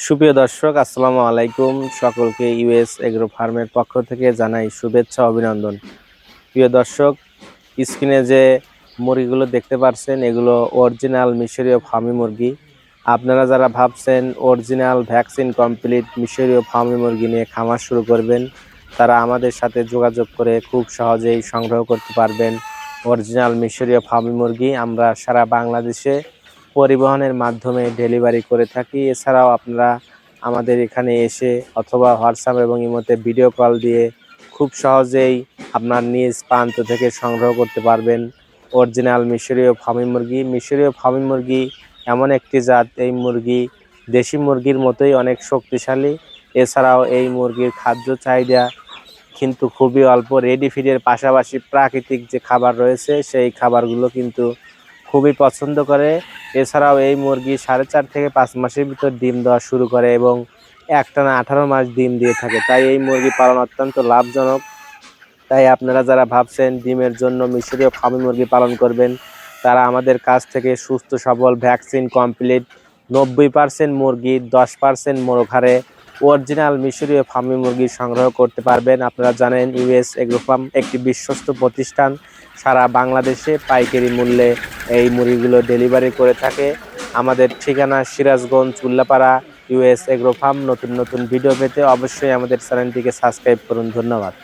সুপ্রিয় দর্শক, আসসালামু আলাইকুম। সকলকে ইউএস এগ্রো ফার্মের পক্ষ থেকে জানাই শুভেচ্ছা অভিনন্দন। প্রিয় দর্শক, স্ক্রিনে যে মুরগিগুলো দেখতে পাচ্ছেন এগুলো অরিজিনাল মিশরীয় ফার্মি মুরগি। আপনারা যারা ভাবছেন অরিজিনাল ভ্যাকসিন কমপ্লিট মিশরীয় ফার্মি মুরগি নিয়ে খামার শুরু করবেন, তারা আমাদের সাথে যোগাযোগ করে খুব সহজেই সংগ্রহ করতে পারবেন অরিজিনাল মিশরীয় ফার্মি মুরগি। আমরা সারা বাংলাদেশে পরিবহনের মাধ্যমে ডেলিভারি করে থাকি। এছাড়াও আপনারা আমাদের এখানে এসে অথবা হোয়াটসঅ্যাপ এবং ইমোতে ভিডিও কল দিয়ে খুব সহজেই আপনার নিজ প্রান্ত থেকে সংগ্রহ করতে পারবেন অরিজিনাল মিশরীয় ফার্মি মুরগি। মিশরীয় ফার্মি মুরগি এমন একটি জাত, এই মুরগি দেশি মুরগির মতোই অনেক শক্তিশালী। এছাড়াও এই মুরগির খাদ্য চাহিদা কিন্তু খুবই অল্প। রেডি ফিডের পাশাপাশি প্রাকৃতিক যে খাবার রয়েছে সেই খাবারগুলো কিন্তু খুবই পছন্দ করে। এছাড়াও এই মুরগি 4.5 থেকে 5 মাসের ভিতর ডিম দেওয়া শুরু করে এবং একটানা 18 মাস ডিম দিয়ে থাকে। তাই এই মুরগি পালন অত্যন্ত লাভজনক। তাই আপনারা যারা ভাবছেন ডিমের জন্য মিশরীয় ফার্মি মুরগি পালন করবেন, তারা আমাদের কাছ থেকে সুস্থ সবল ভ্যাকসিন কমপ্লিট 90% মুরগি 10% মোরগ হারে অরিজিনাল মিশরীয় ফার্মি মুরগি সংগ্রহ করতে পারবেন। আপনারা জানেন ইউএস এগ্রো ফার্ম একটি বিশ্বস্ত প্রতিষ্ঠান, সারা বাংলাদেশে পাইকারি মূল্যে এই মুরগিগুলো ডেলিভারি করে থাকে। আমাদের ঠিকানা Sirajganj Ullapara, US agro farm. নতুন নতুন ভিডিও পেতে অবশ্যই আমাদের চ্যানেলটিকে সাবস্ক্রাইব করুন। ধন্যবাদ।